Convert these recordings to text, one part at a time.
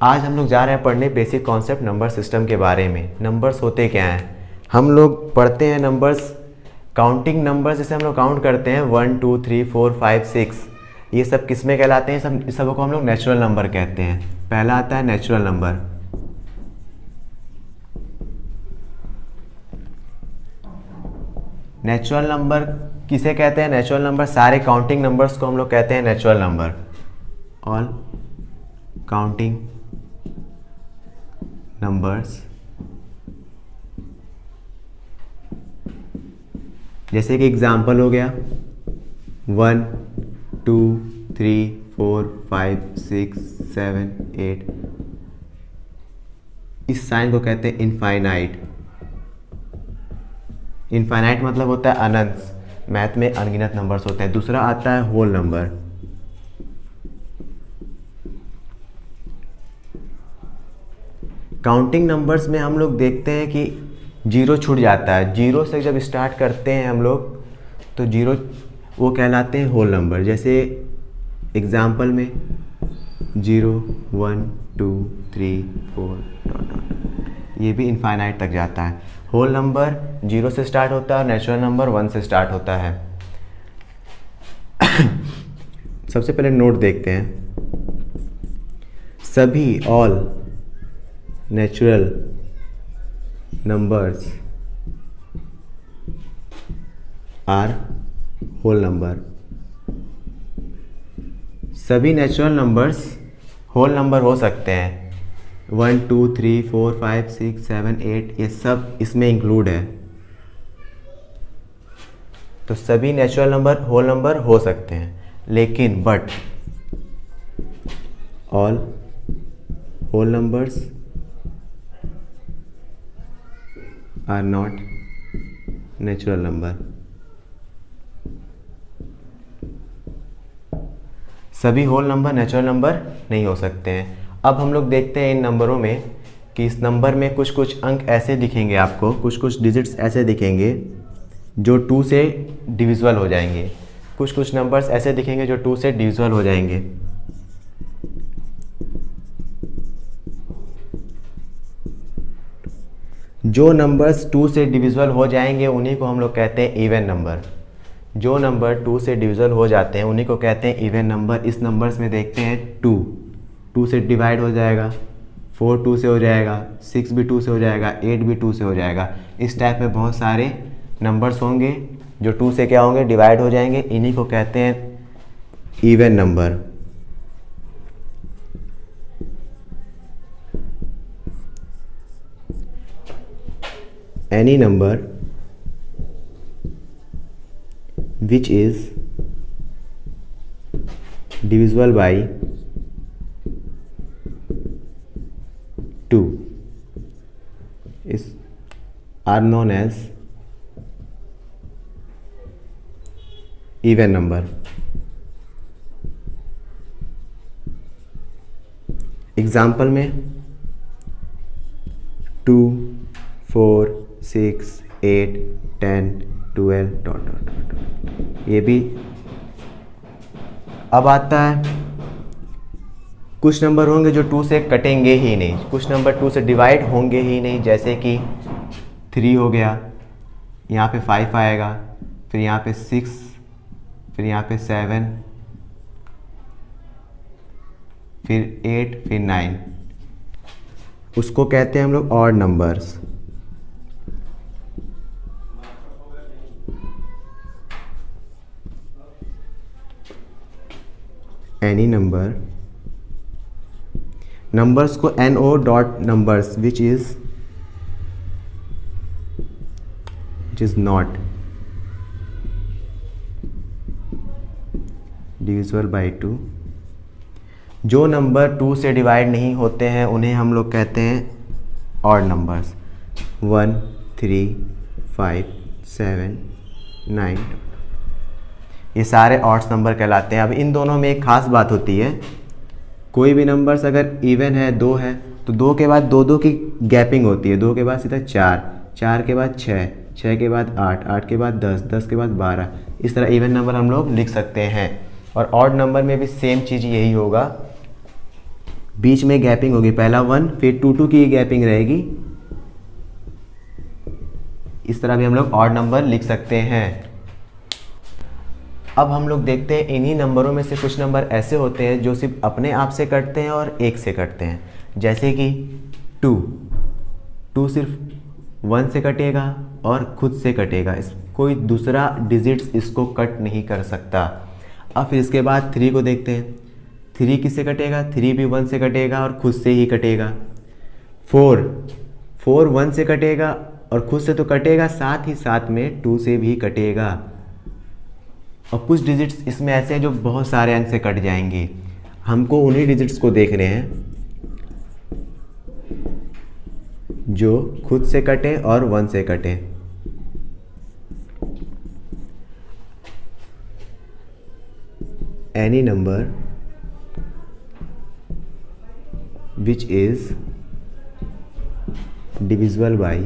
आज हम लोग जा रहे हैं पढ़ने बेसिक कॉन्सेप्ट नंबर सिस्टम के बारे में। नंबर्स होते क्या हैं? हम लोग पढ़ते हैं नंबर्स, काउंटिंग नंबर्स जैसे हम लोग काउंट करते हैं 1 2 3 4 5 6, ये सब किस में कहलाते हैं? सब को हम लोग नेचुरल नंबर कहते हैं। पहला आता है नेचुरल नंबर। नेचुरल नंबर किसे कहते हैं? नेचुरल नंबर सारे काउंटिंग नंबर्स को हम लोग कहते हैं natural number. All counting numbers, जैसे कि एग्जाम्पल हो गया 1 2 3 4 5 6 7 8। इस साइन को कहते हैं इनफाइनाइट। इनफाइनाइट मतलब होता है अनंत, मैथ में अनगिनत नंबर्स होते हैं। दूसरा आता है होल नंबर। काउंटिंग नंबर्स में हम लोग देखते हैं कि जीरो छूट जाता है। जीरो से जब स्टार्ट करते हैं हम लोग तो जीरो वो कहलाते हैं होल नंबर। जैसे एग्जाम्पल में 0 1 2 3 4 ये भी इनफाइनाइट तक जाता है। होल नंबर 0 से स्टार्ट होता है और नेचुरल नंबर 1 से स्टार्ट होता है। सबसे पहले नोट देखते हैं, सभी all natural numbers are whole number. सभी नेचुरल नंबर्स होल नंबर हो सकते हैं। 1 2 3 4 5 6 7 8 ये सब इसमें इंक्लूड है। तो सभी नेचुरल नंबर होल नंबर हो सकते हैं, लेकिन but all whole numbers are not natural number. सभी होल नंबर नेचुरल नंबर नहीं हो सकते हैं। अब हम लोग देखते हैं इन नंबरों में कि इस नंबर में कुछ कुछ अंक ऐसे दिखेंगे आपको, कुछ कुछ डिजिट्स ऐसे दिखेंगे जो 2 से डिविजिबल हो जाएंगे। कुछ कुछ नंबर्स ऐसे दिखेंगे जो 2 से डिविजिबल हो जाएंगे। जो नंबर्स 2 से डिविजिबल हो जाएंगे उन्हीं को हम लोग कहते हैं इवन नंबर। जो नंबर 2 से डिविजिबल हो जाते हैं उन्हीं को कहते हैं इवन नंबर। इस नंबर्स में देखते हैं 2 से डिवाइड हो जाएगा, 4 2 से हो जाएगा, 6 भी 2 से हो जाएगा, 8 भी 2 से हो जाएगा। इस टाइप में बहुत सारे नंबर्स होंगे जो 2 से क्या होंगे? डिवाइड हो जाएंगे। इन्हीं को कहते हैं even number. Any number which is divisible by 2 are known as even number. Example में 2 4 6 8 10 12 डॉट डॉट डॉट। ये भी अब आता है कुछ नंबर होंगे जो 2 से कटेंगे ही नहीं, कुछ नंबर 2 से डिवाइड होंगे ही नहीं। जैसे कि 3 हो गया, यहाँ पे 5 आएगा, फिर यहाँ पे 6, फिर यहाँ पे 7, फिर 8, फिर 9। उसको कहते हैं हम लोग odd numbers. Any number, numbers को NO dot numbers which is not divisible by 2। जो नंबर 2 से डिवाइड नहीं होते हैं उन्हें हम लोग कहते हैं ऑड नंबर्स। 1 3 5 7 9 ये सारे ऑड्स नंबर कहलाते हैं। अब इन दोनों में एक खास बात होती है, कोई भी नंबर्स अगर इवन है, 2 है, तो 2 के बाद 2 2 की गैपिंग होती है। 2 के बाद सीधा 4, 4 के बाद 6, 6 के बाद 8, 8 के बाद 10, 10 के बाद 12। इस तरह इवन नंबर हम लोग लिख सकते हैं। और ऑड नंबर में भी सेम चीज़ यही होगा, बीच में गैपिंग होगी, पहला 1 फिर 2 2 की गैपिंग रहेगी। इस तरह भी हम लोग ऑड नंबर लिख सकते हैं। अब हम लोग देखते हैं इन्हीं नंबरों में से कुछ नंबर ऐसे होते हैं जो सिर्फ अपने आप से कटते हैं और 1 से कटते हैं। जैसे कि 2 सिर्फ 1 से कटेगा और खुद से कटेगा, कोई दूसरा डिजिट्स इसको कट नहीं कर सकता। अब फिर इसके बाद 3 को देखते हैं। 3 किससे कटेगा? 3 भी 1 से कटेगा और खुद से ही कटेगा। 4 1 से कटेगा और खुद से तो कटेगा, साथ ही साथ में 2 से भी कटेगा। और कुछ डिजिट्स इसमें ऐसे हैं जो बहुत सारे अंक से कट जाएंगे। हमको उन्हीं डिजिट्स को देखने हैं जो खुद से कटे और 1 से कटे। Any number which is divisible by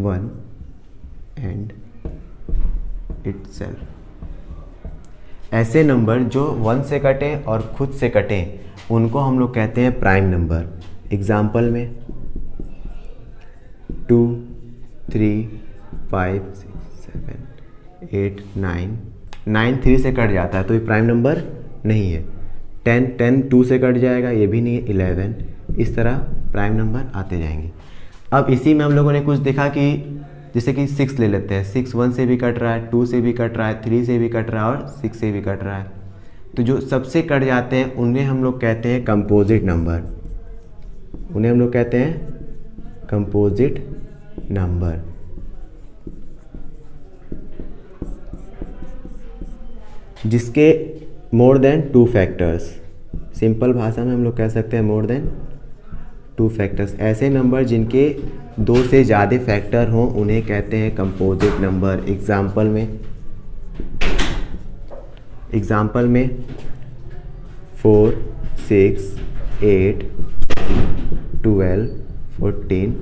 1 and itself। ऐसे नंबर जो 1 से कटे और खुद से कटे उनको हम लोग कहते हैं प्राइम नंबर। एग्जाम्पल में 2 3 5 6 7 8 9 3 से कट जाता है तो ये प्राइम नंबर नहीं है। 10 2 से कट जाएगा, ये भी नहीं है। 11 इस तरह प्राइम नंबर आते जाएंगे। अब इसी में हम लोगों ने कुछ देखा कि जैसे कि 6 ले लेते हैं। 6 1 से भी कट रहा है, 2 से भी कट रहा है, 3 से भी कट रहा है और 6 से भी कट रहा है। तो जो सबसे कट जाते हैं उन्हें हम लोग कहते हैं कंपोजिट नंबर। उन्हें हम लोग कहते हैं कंपोजिट नंबर। जिसके मोर देन 2 फैक्टर्स, सिंपल भाषा में हम लोग कह सकते हैं मोर देन 2 फैक्टर्स। ऐसे नंबर जिनके 2 से ज़्यादा फैक्टर हों उन्हें कहते हैं कंपोजिट नंबर। एग्जाम्पल में 4 6 8 12 14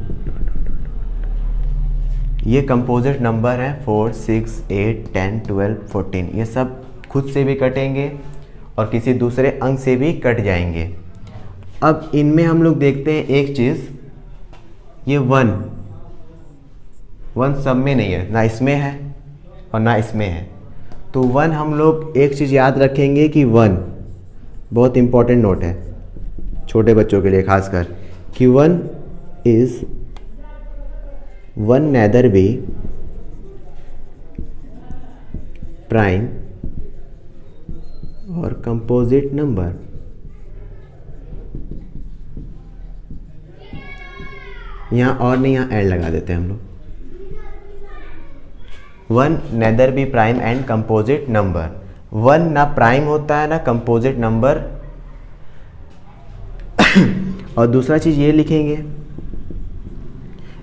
ये कंपोजिट नंबर हैं। 4 6 8 10 12 14 ये सब खुद से भी कटेंगे और किसी दूसरे अंक से भी कट जाएंगे। अब इनमें हम लोग देखते हैं एक चीज़, ये 1 सब में नहीं है, ना इसमें है और ना इसमें है। तो 1 हम लोग एक चीज़ याद रखेंगे कि 1 बहुत इम्पोर्टेंट नोट है छोटे बच्चों के लिए खासकर, कि 1 इज़ 1 neither be प्राइम और कंपोजिट नंबर। यहाँ और नहीं, यहाँ एंड लगा देते हैं हम लोग। 1 neither be prime and composite number. 1 ना प्राइम होता है ना कंपोजिट नंबर। और दूसरा चीज़ ये लिखेंगे,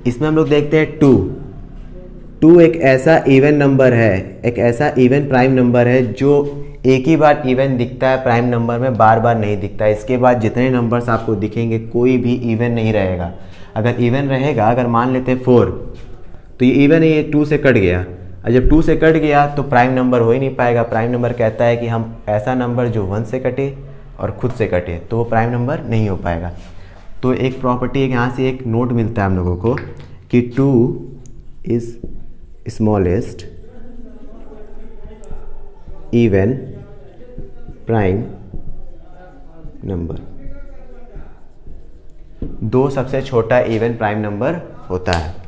इसमें हम लोग देखते हैं 2 एक ऐसा इवन नंबर है, एक ऐसा इवन प्राइम नंबर है जो एक ही बार इवन दिखता है प्राइम नंबर में, बार बार नहीं दिखता है। इसके बाद जितने नंबर्स आपको दिखेंगे कोई भी इवन नहीं रहेगा। अगर इवन रहेगा, अगर मान लेते हैं 4 तो ये इवन है, ये 2 से कट गया। और जब 2 से कट गया तो प्राइम नंबर हो ही नहीं पाएगा। प्राइम नंबर कहता है कि हम ऐसा नंबर जो 1 से कटे और खुद से कटे, तो वो प्राइम नंबर नहीं हो पाएगा। तो एक प्रॉपर्टी, यहाँ से एक नोट मिलता है हम लोगों को कि 2 is smallest even prime number. 2 सबसे छोटा इवन प्राइम नंबर होता है।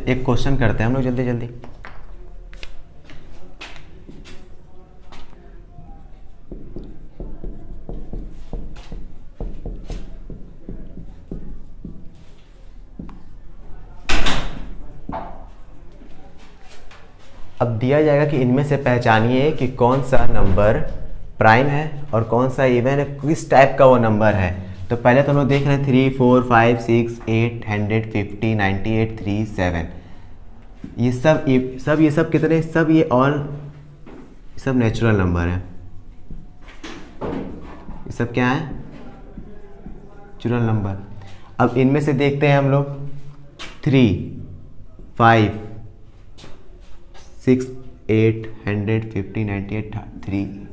एक क्वेश्चन करते हैं हम लोग जल्दी जल्दी। अब दिया जाएगा कि इनमें से पहचानिए कि कौन सा नंबर प्राइम है और कौन सा इवन है, किस टाइप का वो नंबर है। तो पहले तो हम लोग देख रहे हैं 3 4 5 6 8 150 98 3 7 ये सब कितने, सब ये ऑल सब नेचुरल नंबर है। सब क्या है? Natural number. अब इनमें से देखते हैं हम लोग 3, 5, 6, 8, 100, 50, 98, 3।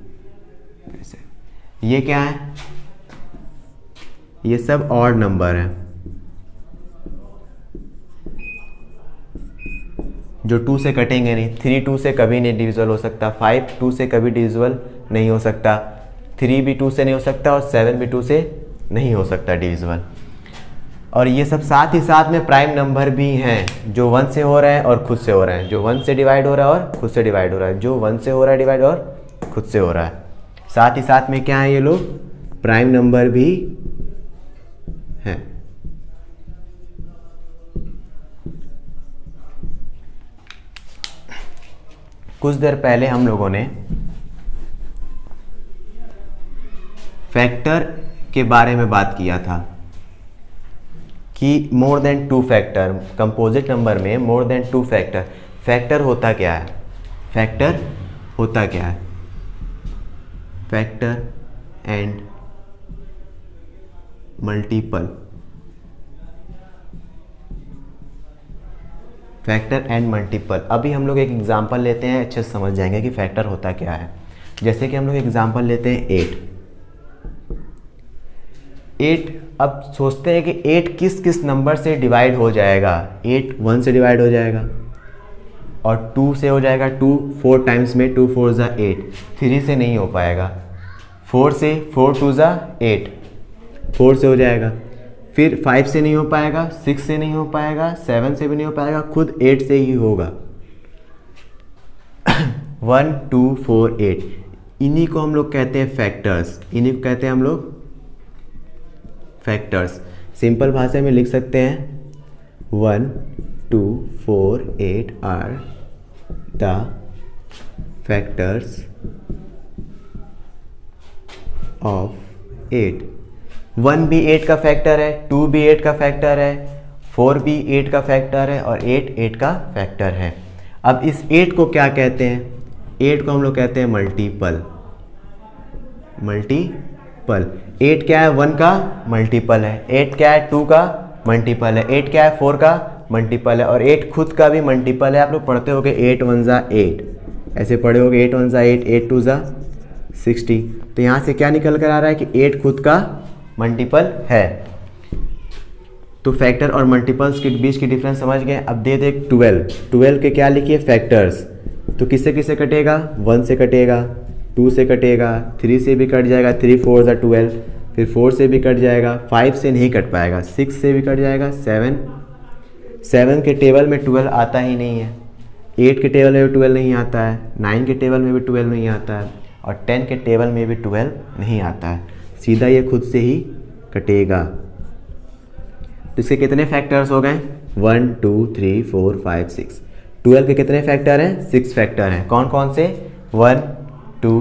ये क्या है? ये सब ऑड नंबर है जो 2 से कटेंगे नहीं। 3 2 से कभी नहीं डिविजिबल हो सकता, 5 2 से कभी डिविजिबल नहीं हो सकता, 3 भी 2 से नहीं हो सकता और 7 भी 2 से नहीं हो सकता डिविजिबल। और ये सब साथ ही साथ में प्राइम नंबर भी हैं जो 1 से हो रहे हैं और खुद से हो रहे हैं, जो 1 से डिवाइड हो रहा है और खुद से डिवाइड हो रहा है, जो 1 से हो रहा है डिवाइड और खुद से हो रहा है। साथ ही साथ में क्या है, ये लोग प्राइम नंबर भी हैं। कुछ देर पहले हम लोगों ने फैक्टर के बारे में बात किया था कि more than 2 factor, composite number में मोर देन 2 फैक्टर। फैक्टर होता क्या है? फैक्टर होता क्या है? Factor and multiple. Factor and multiple. अभी हम लोग एक एग्जांपल लेते हैं, अच्छे से समझ जाएंगे कि फैक्टर होता क्या है। जैसे कि हम लोग एग्जांपल लेते हैं 8। अब सोचते हैं कि 8 किस किस नंबर से डिवाइड हो जाएगा। 8 1 से डिवाइड हो जाएगा और 2 से हो जाएगा। 2 4 टाइम्स में 2 4 ज़ा 8। 3 से नहीं हो पाएगा। 4 से 4 2 ज़ा 8, 4 से हो जाएगा। फिर 5 से नहीं हो पाएगा, 6 से नहीं हो पाएगा, 7 से भी नहीं हो पाएगा, खुद 8 से ही होगा। 1 2 4 8, इन्हीं को हम लोग कहते हैं फैक्टर्स। इन्हीं को कहते हैं हम लोग फैक्टर्स। सिंपल भाषा में लिख सकते हैं 1 2 4 8 आर द फैक्टर्स ऑफ 8। 1 भी 8 का फैक्टर है, 2 भी 8 का फैक्टर है, 4 भी 8 का फैक्टर है और 8 8 का फैक्टर है। अब इस 8 को क्या कहते हैं? 8 को हम लोग कहते हैं मल्टीपल। मल्टीपल। 8 क्या है? 1 का मल्टीपल है। 8 क्या है? 2 का मल्टीपल है। 8 क्या है? 4 का मल्टीपल है और 8 खुद का भी मल्टीपल है। आप लोग पढ़ते होगे 8 1 ज़ा 8, ऐसे पढ़े होगे 8 1 ज़ा 8, 8 2 ज़ा 60। तो यहाँ से क्या निकल कर आ रहा है कि 8 खुद का मल्टीपल है। तो फैक्टर और मल्टीपल्स के बीच की डिफरेंस समझ गए। अब दे दे 12 के क्या लिखिए? फैक्टर्स। तो किससे किससे कटेगा? 1 से कटेगा, 2 से कटेगा, 3 से भी कट जाएगा, 3 4 ज़ा 12, फिर 4 से भी कट जाएगा, 5 से नहीं कट पाएगा, 6 से भी कट जाएगा, 7 के टेबल में 12 आता ही नहीं है, 8 के टेबल में भी 12 नहीं आता है, 9 के टेबल में भी 12 नहीं आता है और 10 के टेबल में भी 12 नहीं आता है। सीधा ये खुद से ही कटेगा। तो इसके कितने फैक्टर्स हो गए? 1 2 3 4 5 6। 12 के कितने फैक्टर हैं? 6 फैक्टर हैं। कौन कौन से? 1 2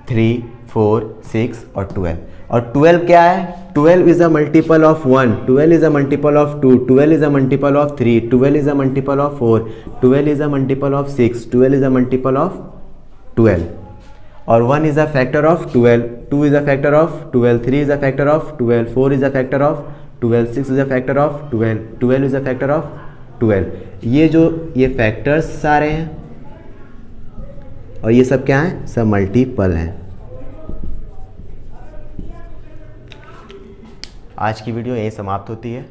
3 4 6 और 12। और 12 क्या है? 12 is a multiple of 1, 12 is a multiple of 2, 12 is a multiple of 3, 12 is a multiple of 4, 12 is a multiple of 6, 12 is a multiple of 12 और 1 is a factor of 12, 2 is a factor of 12, 3 is a factor of 12, 4 is a factor of 12, 6 is a factor of 12, 12 is a factor of 12। ये factors सारे हैं और ये सब क्या है? सब मल्टीपल हैं। आज की वीडियो यही समाप्त होती है।